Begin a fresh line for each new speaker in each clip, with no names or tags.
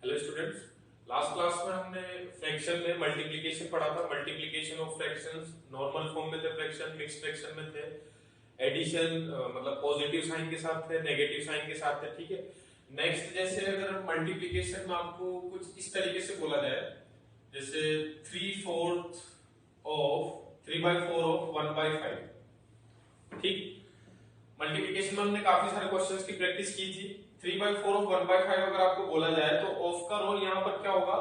Hello students, last class में हमने fraction में मल्टीप्लिकेशन पढ़ा था। Multiplication of fractions normal form में थे, फ्रैक्शन मिक्स फ्रैक्शन में थे, एडिशन मतलब पॉजिटिव साइन के साथ थे, नेगेटिव साइन के साथ थे। ठीक है। नेक्स्ट जैसे अगर मल्टीप्लिकेशन में आपको कुछ इस तरीके से बोला जाए, जैसे 3/4 ऑफ 3/4 ऑफ 1/5। ठीक। मल्टीप्लिकेशन में हमने काफी सारे क्वेश्चंस की प्रैक्टिस की थी। 3/4 ऑफ 1/5 अगर आपको बोला जाए तो ऑफ का रोल यहां पर क्या होगा?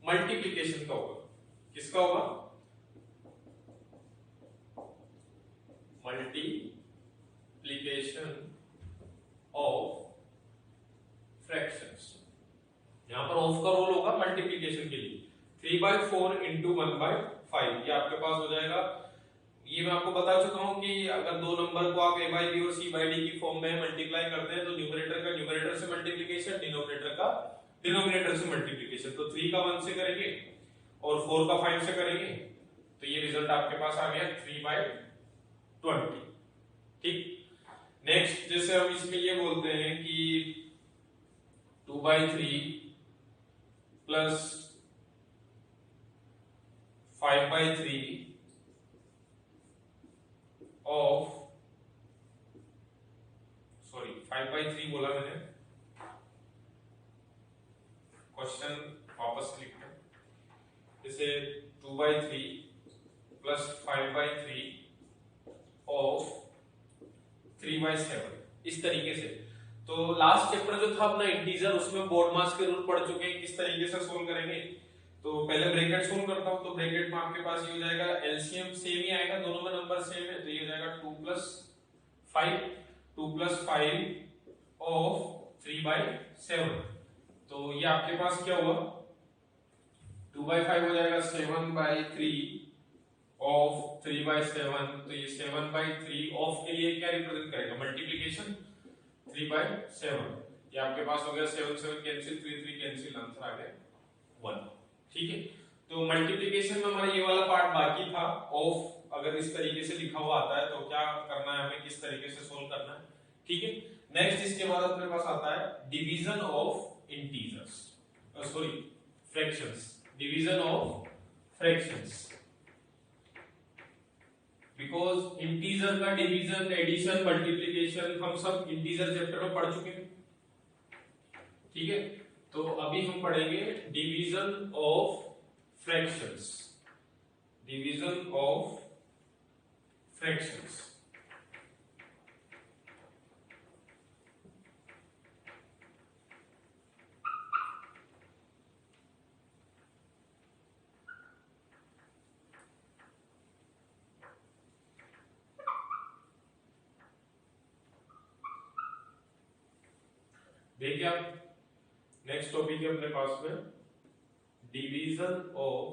मल्टीप्लिकेशन का होगा। किसका होगा? Multiplication of fractions. यहां पर ऑफ का रोल होगा मल्टीप्लिकेशन के लिए। 3/4 इंटू 1/5 ये आपके पास हो जाएगा। ये मैं आपको बता चुका हूं कि अगर दो नंबर को आप a बाई बी और c बाई डी की फॉर्म में मल्टीप्लाई करते हैं तो न्यूमरेटर का न्यूमरेटर से मल्टीप्लिकेशन, डिनोमिनेटर का डिनोमिनेटर से मल्टीप्लिकेशन। तो 3 का 1 से करेंगे और 4 का 5 से करेंगे तो ये रिजल्ट आपके पास आ गया 3/20। ठीक। नेक्स्ट जैसे हम इसमें ये बोलते हैं कि 2/3 प्लस 5/3 ऑफ 5/3 बोला मैंने। क्वेश्चन वापस से लिखते हैं। जैसे 2/3 प्लस 5/3 ऑफ 3/7 इस तरीके से। तो लास्ट चैप्टर जो था अपना इंटीजर, उसमें बोर्ड मास के रूल पढ़ चुके हैं, किस तरीके से सोल्व करेंगे। तो पहले ब्रैकेट सोल्व करता हूं। तो ब्रैकेट में आपके पास ये हो जाएगा, एलसीएम सेम ही आएगा, दोनों में नंबर सेम है, तो ये हो जाएगा 2 + 5 ऑफ 3/7। तो ये आपके पास क्या हुआ? 2/5 हो जाएगा 7/3 ऑफ 3/7। तो ये 7/3 ऑफ के लिए क्या रिप्रेजेंट करेगा? मल्टीप्लिकेशन 3/7। ये आपके पास हो गया 7 7 कैंसिल, 3 3 कैंसिल, आंसर आ गया 1। ठीक है। तो मल्टीप्लिकेशन में हमारा ये वाला पार्ट बाकी था। ऑफ अगर इस तरीके से लिखा हुआ आता है तो क्या करना है हमें, किस तरीके से सोल्व करना है। ठीक है। नेक्स्ट इसके बाद अपने पास आता है division of integers, sorry fractions. Division of fractions, because integer का डिवीजन, एडिशन, मल्टीप्लिकेशन हम सब इंटीजर चैप्टर में पढ़ चुके हैं। ठीक है। तो अभी हम पढ़ेंगे division of fractions. Division of fractions. देखिए आप, नेक्स्ट टॉपिक है अपने पास में डिवीजन ऑफ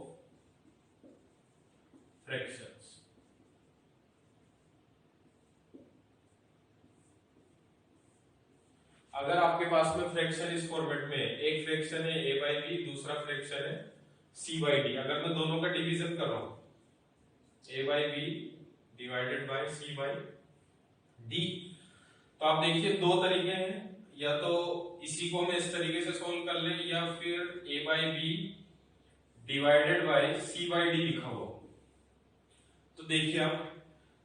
फ्रैक्शंस। अगर आपके पास में फ्रैक्शन इस फॉर्मेट में है, एक फ्रैक्शन है a बाई बी, दूसरा फ्रैक्शन है c बाई डी। अगर मैं दोनों का डिवीजन कर रहा हूं a by B divided by c by D, तो आप देखिए दो तरीके हैं, या तो इसी को मैं इस तरीके से सोल्व कर लें या फिर a by B divided by c by d लिखा हुआ। तो देखिए आप,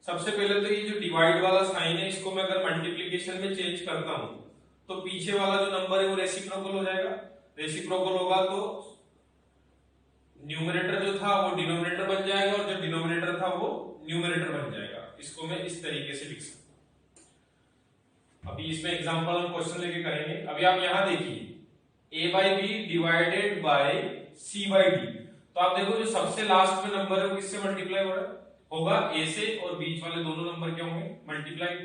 सबसे पहले तो ये जो डिवाइड वाला साइन है, इसको मैं अगर मल्टीप्लिकेशन में चेंज करता हूं तो पीछे वाला जो नंबर है वो रेसिप्रोकल हो जाएगा। रेसिप्रोकल होगा तो न्यूमरेटर जो था वो डिनोमिनेटर बन जाएगा और जो डिनोमिनेटर था वो न्यूमरेटर बन जाएगा। इसको मैं इस तरीके से लिख सकता हूं। अभी इसमें एग्जांपल हम क्वेश्चन लेके करेंगे। अभी आप यहां देखिए a by B divided by c by D. तो आप देखो जो सबसे लास्ट में नंबर है वो किससे मल्टीप्लाई हो रहा है? होगा a से, और बीच वाले दोनों नंबर क्या होंगे? मल्टीप्लाई।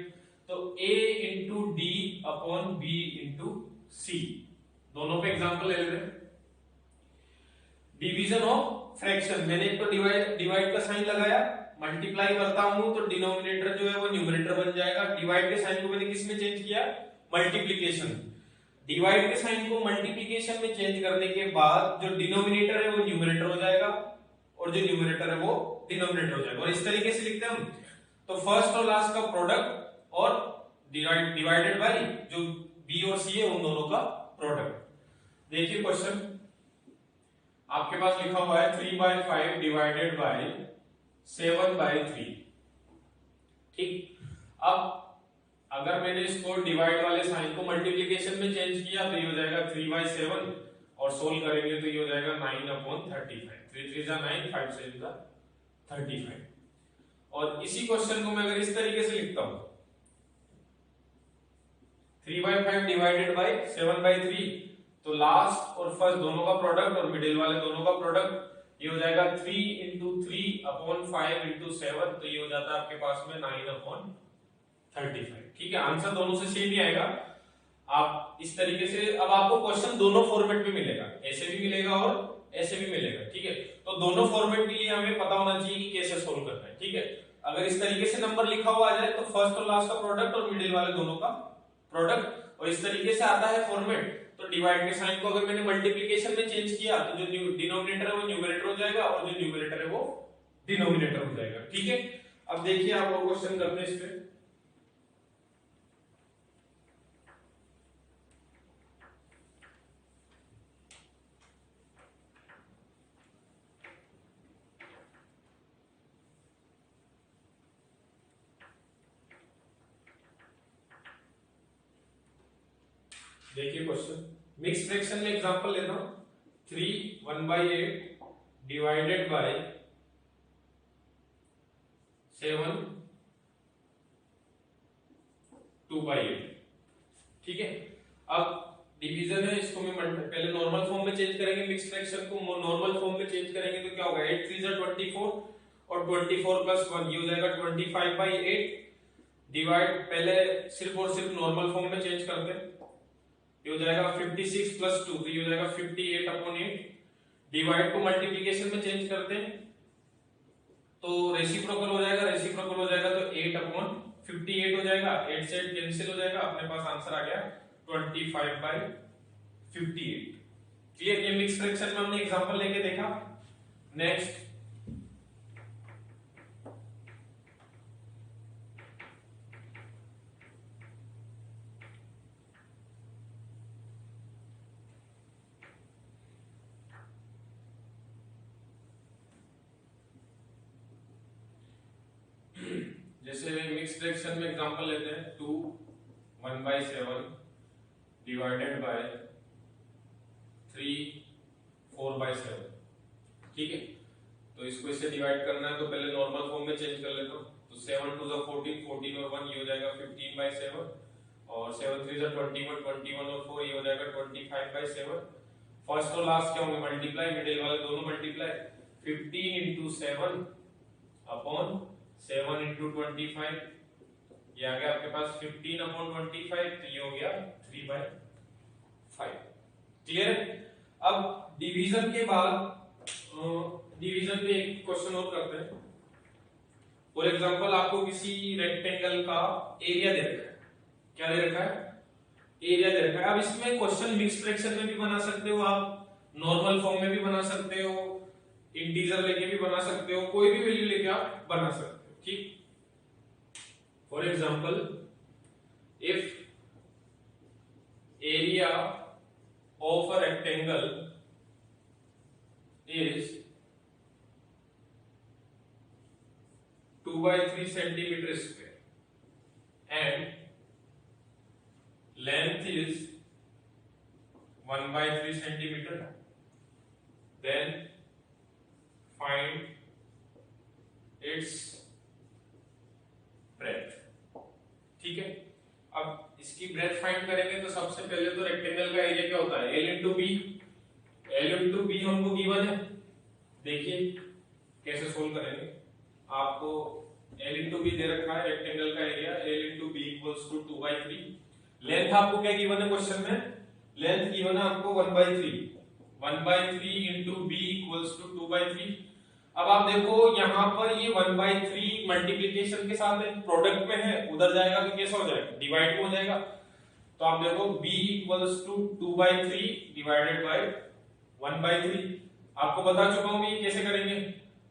तो a into D upon b into c, दोनों पे एग्जांपल ले लेते हैं। डिवीजन ऑफ फ्रैक्शन, मैंने एक तो डिवाइड का साइन लगाया, मल्टीप्लाई करता हूं तो डिनोमिनेटर जो है वो न्यूमरेटर बन जाएगा। डिवाइड के साइन को मैंने किस में चेंज किया? मल्टीप्लिकेशन। डिवाइड के साइन को मल्टीप्लिकेशन में चेंज करने के बाद जो डिनोमिनेटर है वो न्यूमरेटर हो जाएगा और जो न्यूमरेटर है वो डिनोमिनेटर हो जाएगा। और इस तरीके से लिखते हैं हम, तो फर्स्ट और लास्ट का प्रोडक्ट और डिवाइडेड बाय जो b और c है उन दोनों का प्रोडक्ट। देखिए क्वेश्चन आपके पास लिखा हुआ है 3/5 डिवाइडेड बाय 7/3। ठीक, अब अगर मैंने इसको डिवाइड वाले साइन को मल्टीप्लिकेशन में चेंज किया तो ये हो जाएगा 3/7 और सोल्व करेंगे तो ये हो जाएगा 9/35। 3 3 जा 9, 5 7 जा 35। और इसी क्वेश्चन को मैं अगर इस तरीके से लिखता हूं 3/5 डिवाइडेड बाय 7/3 तो लास्ट और फर्स्ट दोनों का प्रोडक्ट और मिडिल वाले दोनों का प्रोडक्ट ये हो जाएगा 3 × 3/5 × 7 तो ये हो जाता है आपके पास में 9/35। ठीक है, आंसर दोनों से सेम ही आएगा। आप इस तरीके से अब आपको क्वेश्चन दोनों फॉर्मेट में मिलेगा, ऐसे भी मिलेगा और ऐसे भी मिलेगा। ठीक है, तो दोनों फॉर्मेट के लिए हमें पता होना चाहिए कि कैसे सोल्व करना है। ठीक है, अगर इस तरीके से नंबर लिखा हुआ आ जाए तो फर्स्ट और लास्ट का प्रोडक्ट और मिडिल वाले दोनों का प्रोडक्ट, और इस तरीके से आता है फॉर्मेट तो डिवाइड के साइन को अगर मैंने मल्टीप्लिकेशन में चेंज किया तो जो डिनोमिनेटर है वो न्यूमरेटर हो जाएगा और जो न्यूमरेटर है वो डिनोमिनेटर हो जाएगा। ठीक है, अब देखिए आप और क्वेश्चन करते हैं इस पे। देखिए क्वेश्चन मिक्स फ्रैक्शन में एग्जांपल लेता हूं 3 1/8 डिवाइडेड बाय 7 2/8। ठीक है, अब डिवीजन है, इसको मैं पहले नॉर्मल फॉर्म में चेंज करेंगे, मिक्स फ्रैक्शन को नॉर्मल फॉर्म में चेंज करेंगे तो क्या होगा 8 3 24 और 24 + 1 ये हो जाएगा 25/8 डिवाइड, पहले सिर्फ और सिर्फ नॉर्मल फॉर्म में चेंज करते हैं, ये हो जाएगा 56 + 2 तो ये हो जाएगा 58/8 डिवाइड को मल्टीप्लिकेशन में चेंज करते हैं तो रेसिप्रोकल हो जाएगा, रेसिप्रोकल हो जाएगा तो 8/58 हो जाएगा, 8 से 8 कैंसिल हो जाएगा, अपने पास आंसर आ गया 25/58। क्लियर, ये मिक्स फ्रैक्शन में हमने एग्जांपल लेके देखा। नेक्स्ट जैसे मिक्स फ्रैक्शन में एग्जांपल लेते हैं 2 1/7 डिवाइडेड बाय 3 4/7। ठीक है, तो इसको इससे डिवाइड करना है तो पहले नॉर्मल फॉर्म में चेंज कर लेता हूं तो 7 2 14 14 और 1 ये हो जाएगा 15/7 और 7 3 21 21 और 4 ये हो जाएगा 25/7। फर्स्ट और लास्ट क्या होंगे मल्टीप्लाई, मिडिल वाले दोनों मल्टीप्लाई, 15 × 7 अपॉन 7 × 25 ये आ गया आपके पास 15/25 तो ये हो गया 3/5। क्लियर है, अब डिवीजन के बाद डिवीजन पे एक क्वेश्चन और करते हैं। फॉर एग्जांपल आपको किसी रेक्टेंगल का एरिया दे रखा है, क्या दे रखा है एरिया दे रखा है। अब इसमें क्वेश्चन मिक्स फ्रैक्शन में भी बना सकते हो आप, नॉर्मल फॉर्म में भी बना सकते हो, इंटीजर लेके भी बना सकते हो, कोई भी वैल्यू लेके आप बना सकते हो। ठीक, for example if area of a rectangle is 2/3 centimeter square and length is 1/3 centimeter, then find its breadth। ठीक है, अब इसकी ब्रेथ फाइंड करेंगे तो सबसे पहले तो रेक्टेंगल का एरिया क्या होता है L × B। L × B हमको गिवन है, देखिए कैसे सोल्व करेंगे। आपको L × B दे रखा है रेक्टेंगल का एरिया, L × B = 2/3। लेंथ आपको क्या गिवन है क्वेश्चन में, लेंथ गिवन है आपको 1/3, 1/3 × B = 2/3। अब आप देखो यहाँ पर ये 1/3 मल्टीप्लिकेशन के साथ एक प्रोडक्ट में है, उधर जाएगा तो कैसा हो जाएगा डिवाइड में हो जाएगा। तो आप देखो B = 2/3 डिवाइडेड बाय 1/3। आपको बता चुका हूं ये कैसे करेंगे,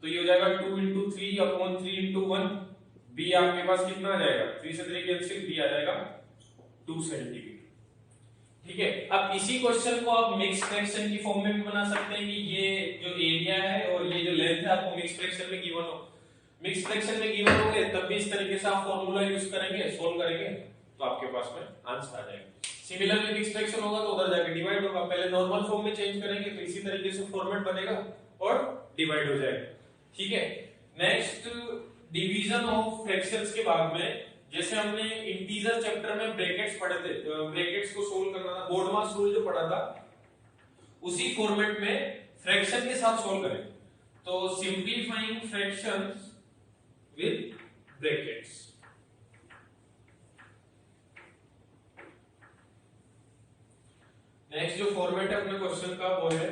तो ये हो जाएगा 2 × 3/3 × 1। B आपके पास कितना आ जाएगा 3 से 3 कैंसिल, B आ जाएगा 2 सेंटीमीटर। ठीक है। अब इसी क्वेश्चन को आप मिक्स फ्रैक्शन की फॉर्म में भी बना सकते हैं कि ये जो एरिया है और ये जो लेंथ है आपको मिक्स फ्रैक्शन में गिवन हो, मिक्स फ्रैक्शन में गिवन होंगे तब भी इस तरीके से आप फॉर्मूला यूज करेंगे, सोल्व करेंगे तो आपके पास में आंसर आ जाएगा। सिमिलरली मिक्स फ्रैक्शन होगा तो उधर जाके डिवाइड होगा, पहले नॉर्मल फॉर्म में चेंज करेंगे तो इसी तरीके से फॉर्मेट बनेगा और डिवाइड हो जाएगा। ठीक है। नेक्स्ट डिवीजन ऑफ फ्रैक्शंस के बाद में, जैसे हमने इंटीजर चैप्टर में ब्रैकेट्स पढ़े थे, ब्रैकेट्स को सोल्व करना था, बोर्डमास रूल जो पढ़ा था उसी फॉर्मेट में फ्रैक्शन के साथ सोल्व करें। तो सिंपलीफाइंग फ्रैक्शंस विद ब्रैकेट्स। नेक्स्ट जो फॉर्मेट है अपने क्वेश्चन का वो है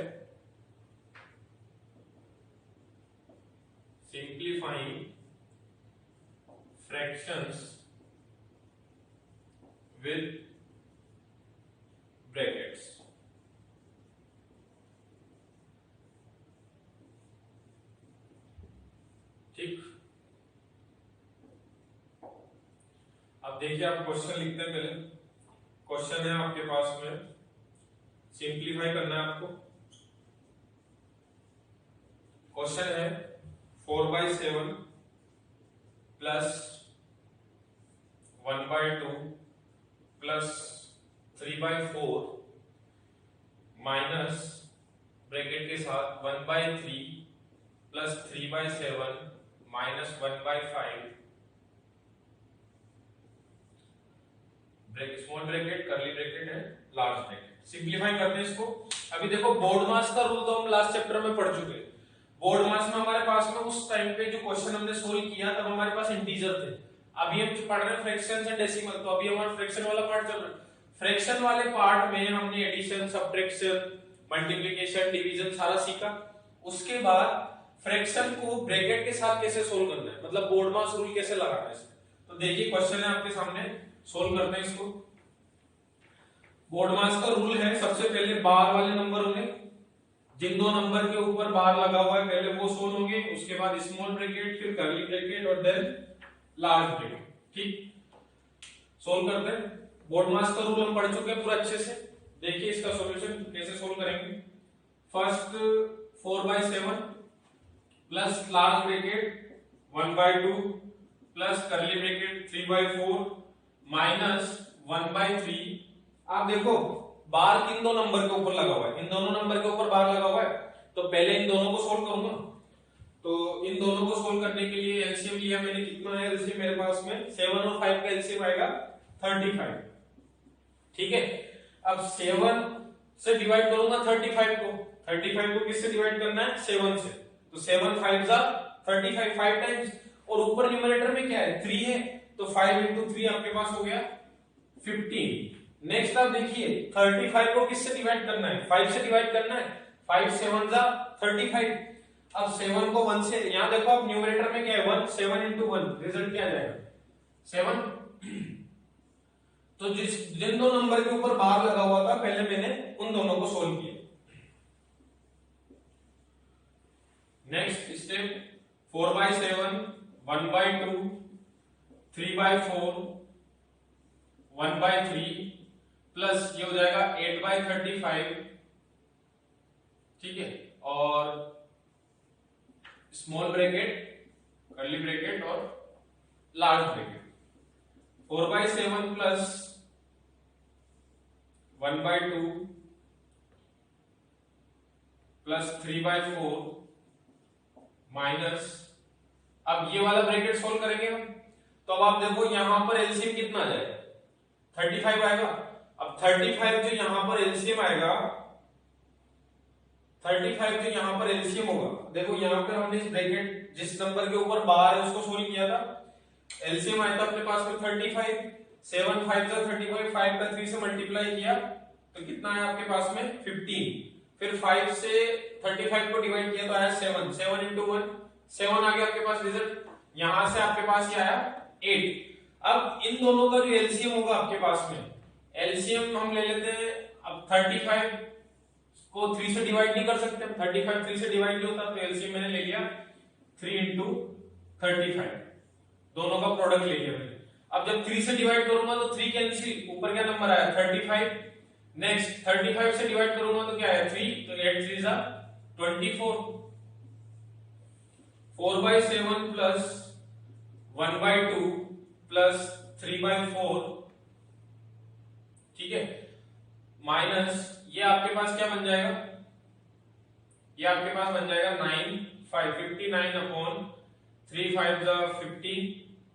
सिंपलीफाइंग फ्रैक्शंस with brackets। ठीक। अब देखिए आप क्वेश्चन लिखते हैं। पहले क्वेश्चन है आपके पास में, सिंपलीफाई करना है आपको। क्वेश्चन है 4/7 प्लस 1/2 प्लस 3/4 माइनस ब्रैकेट के साथ 1/3 plus 3/7 minus 1/5 small bracket curly bracket है लार्ज ब्रैकेट। सिंपलीफाई करते हैं इसको। अभी देखो बोर्ड मास का रूल तो हम लास्ट चैप्टर में पढ़ चुके हैं। बोर्ड मास में हमारे पास में उस टाइम पे जो क्वेश्चन हमने सोल्व किया तब हमारे पास इंटीजर थे। अभी हम पढ़ रहे हैं फ्रैक्शंस एंड डेसिमल, तो अभी हमारा फ्रैक्शन वाला पार्ट चल रहा है। फ्रैक्शन वाले पार्ट में हमने एडिशन, सब्ट्रैक्शन, मल्टीप्लिकेशन, डिवीजन सारा सीखा। उसके बाद फ्रैक्शन को ब्रैकेट के साथ कैसे सोल्व करना है, मतलब बोर्ड मास रूल कैसे लगाना है इसमें। तो देखिए क्वेश्चन है आपके सामने, सोल्व करते हैं इसको। बोर्ड मास का रूल है, सबसे पहले बार वाले नंबर होंगे, जिन दो नंबर के ऊपर बार लगा हुआ है पहले वो सोल्व होंगे, उसके बाद स्मॉल ब्रैकेट, फिर कर्ली ब्रैकेट और देन लार्ज ब्रैकेट। ठीक, सोल्व करते हैं। बोर्ड मास का रूल हम पढ़ चुके हैं पूरा अच्छे से। देखिए इसका सॉल्यूशन कैसे सोल्व करेंगे। First 4/7 plus large bracket 1/2 plus curly bracket 3/4 minus 1/3। आप देखो बार किन दो नंबर के ऊपर लगा हुआ है, इन दोनों नंबर के ऊपर बार लगा हुआ है, तो पहले इन दोनों को सोल्व करूंगा। तो इन दोनों को सोल्व करने के लिए एलसीएम लिया मैंने। कितना है एलसीएम मेरे पास में, 7 और 5 का एलसीएम आएगा 35। ठीक है, अब 7 से डिवाइड करूंगा 35 को। 35 को किससे डिवाइड करना है, 7 से। तो 7 5 जा 35, 5 टाइम्स, और ऊपर न्यूमरेटर में क्या है 3 है, तो 5 into 3 आपके पास हो गया 15। नेक्स्ट आप देखिए 35 को किससे डिवाइड करना है, 5 से डिवाइड करना है। 5 7 जा 35। अब 7 को 1 से, यहां देखो आप न्यूमरेटर में क्या है 1, 7 into 1 रिजल्ट क्या आ जाएगा 7। तो जिन दो नंबर के ऊपर बार लगा हुआ था पहले मैंने उन दोनों को सोल्व किया। नेक्स्ट स्टेप 4/7 1/2 3/4 1/3 प्लस ये हो जाएगा 8/35। ठीक है, और स्मॉल ब्रैकेट, कर्ली ब्रैकेट और large bracket. 4/7 plus 1/2 plus 3/4 minus, अब ये वाला ब्रैकेट सोल्व करेंगे हम, तो अब आप देखो यहां पर एलसीएम कितना आ जाएगा 35 आएगा। अब 35 जो यहां पर एलसीएम आएगा, 35 जो यहां पर एलसीएम होगा, देखो यहां पर हमने इस ब्रैकेट जिस नंबर के ऊपर बार है उसको सोल्व किया था, एलसीएम आया था अपने पास में 35। 7 5 जा 35, 5 का 3 से मल्टीप्लाई किया तो कितना है आपके पास में 15। फिर 5 से 35 को डिवाइड किया तो आया 7, 7 into 1 7 आ गया आपके पास रिजल्ट। यहां से आपके पास ये आया 8। अब इन दोनों का जो एलसीएम होगा आपके पास में, एलसीएम हम ले लेते हैं। अब 35 को 3 से डिवाइड नहीं कर सकते, 35 3 से डिवाइड नहीं होता, तो एलसीएम मैंने ले लिया 3 into 35, दोनों का प्रोडक्ट ले लिया मैंने। अब जब 3 से डिवाइड करूंगा तो 3 कैंसिल, ऊपर क्या नंबर आया 35, नेक्स्ट 35 से डिवाइड करूंगा तो क्या है 3, तो 8 3 जा 24, 4/7 प्लस 1/2 प्लस 3/4, ठीक है, माइनस ये आपके पास क्या बन जाएगा, ये आपके पास बन जाएगा 9 5 59 अपॉन 3 5 जा 15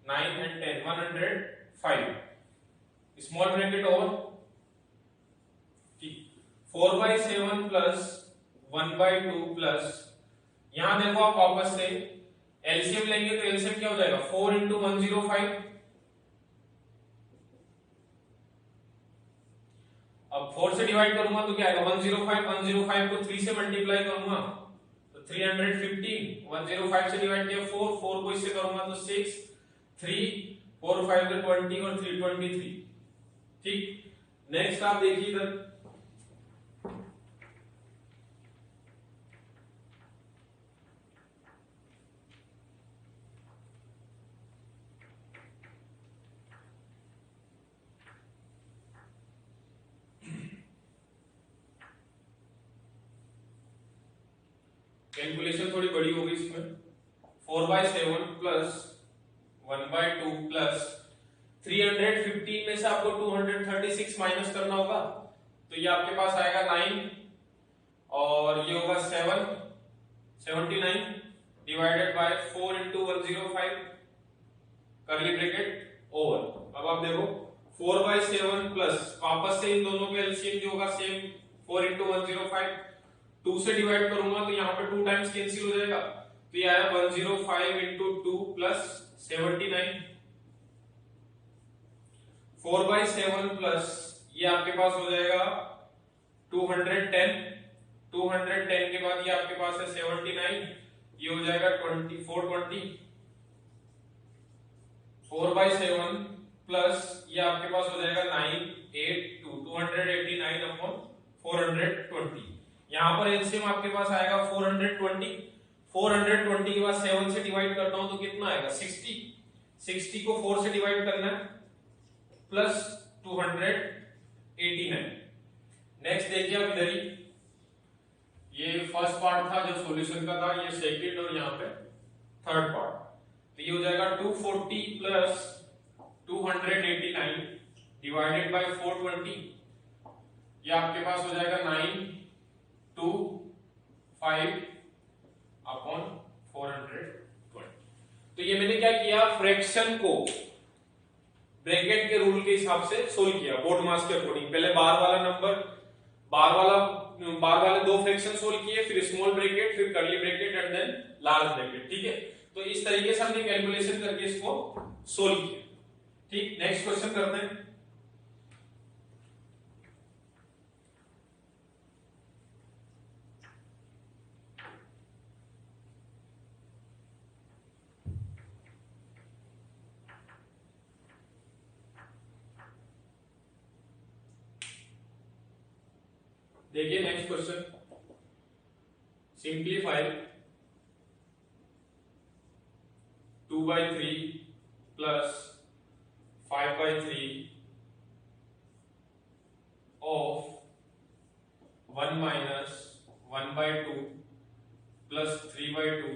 9 एंड 10 105, स्मॉल ब्रैकेट और 4/7 प्लस 1/2 प्लस, यहां देखो आप वापस से एलसीएम लेंगे तो एलसीएम क्या हो जाएगा 4 इंटू 105, अब 4 से डिवाइड करूंगा तो क्या आएगा 105, 105 को 3 से मल्टीप्लाई करूंगा तो 315, 105 से डिवाइड किया 4, 4 को इससे करूंगा तो 6, 3 4 5 तो 20 और 3 23, ठीक। नेक्स्ट आप देखिए इधर कैलकुलेशन थोड़ी बड़ी होगी इसमें, 4/7 प्लस 1/2 प्लस 315 में से आपको 236 माइनस करना होगा तो ये आपके पास आएगा 9 और ये होगा 79 डिवाइडेड बाय 4 इंटू 105 करली ब्रैकेट ओवर। अब आप देखो 4/7 प्लस वापस से इन दोनों के एलसीएम जो होगा सेम 4 इंटू 105, 2 से डिवाइड करूंगा तो यहाँ पे 2 टाइम्स कैंसिल हो जाएगा तो ये आया 105 इंटू 2 प्लस 79, 4/7 प्लस ये आपके पास हो जाएगा 210, 210 के बाद ये आपके पास है 79, ये हो जाएगा 420, 4/7 प्लस ये आपके पास हो जाएगा 982, 289 अपॉन 420, यहां पर एलसीएम आपके पास आएगा 420, 420 के बाद 7 से डिवाइड करता हूं तो कितना आएगा 60, 60 को 4 से डिवाइड करना है प्लस 289। नेक्स्ट देखिए अब इधर ही, ये फर्स्ट पार्ट था जो सॉल्यूशन का था, ये सेकंड और यहाँ पे थर्ड पार्ट, तो ये हो जाएगा 240 प्लस 289 डिवाइडेड बाय 420, ये आपके पास हो जाएगा 925 अपॉन 420। तो ये मैंने क्या किया, फ्रैक्शन को ब्रैकेट के रूल के हिसाब से सोल्व किया बोर्ड मास के अकॉर्डिंग। पहले बार वाले दो फ्रैक्शन सोल्व किए, फिर स्मॉल ब्रैकेट, फिर curly bracket and then large bracket, ठीक है। तो इस तरीके से हमने कैलकुलेशन करके इसको सोल्व किया, ठीक। नेक्स्ट क्वेश्चन करते हैं। देखिए next question, simplify 2/3 plus 5/3 of 1 minus 1/2 plus 3/2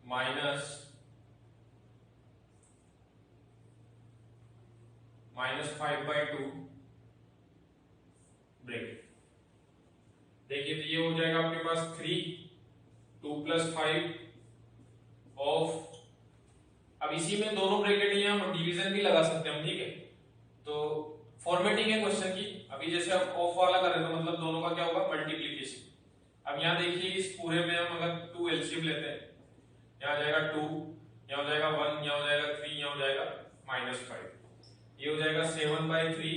minus -5/2 bracket. देखिए तो ये हो जाएगा आपके पास 3 2 + 5 ऑफ, अब इसी में दोनों ब्रैकेट हैं, हम डिवीजन भी लगा सकते हैं हम, ठीक है। तो फॉर्मेटिंग है क्वेश्चन की, अभी जैसे आप ऑफ वाला कर रहे हैं तो मतलब दोनों का क्या होगा मल्टीप्लिकेशन। अब यहाँ देखिए इस पूरे में हम अगर 2 एलसीएम लेते हैं, यहाँ जाएगा 2, यहाँ हो जाएगा 1, यहाँ हो जाएगा 3, यहाँ हो जाएगा -5, ये हो जाएगा 7/3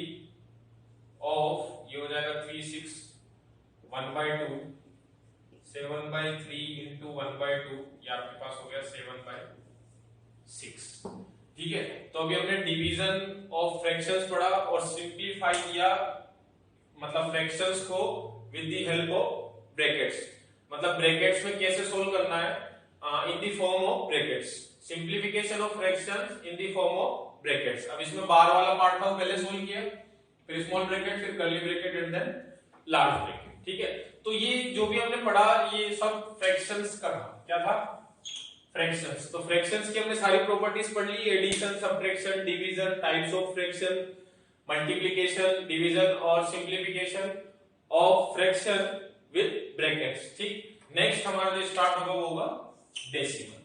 ऑफ, ये हो जाएगा 3 6 1/2, 7/3 इंटू 1/2, ये आपके पास हो गया 7/6, ठीक है। तो अभी हमने डिवीजन ऑफ फ्रैक्शंस पढ़ा और सिंपलीफाई किया, मतलब फ्रैक्शंस को with the help of brackets, मतलब ब्रैकेट्स में कैसे सोल्व करना है in the form of brackets, simplification of fractions in the form of brackets. अब इसमें बार वाला पार्ट था वो पहले सोल्व किया, फिर स्मॉल ब्रैकेट, फिर curly bracket and then large bracket. ठीक है, तो ये जो भी हमने पढ़ा ये सब फ्रैक्शंस का था। क्या था? फ्रैक्शंस। तो फ्रैक्शंस की हमने सारी प्रॉपर्टीज पढ़ ली, addition, subtraction, division, types of fraction, multiplication, division और simplification of fraction with brackets. ठीक, नेक्स्ट हमारा जो स्टार्ट होगा वो होगा डेसिमल।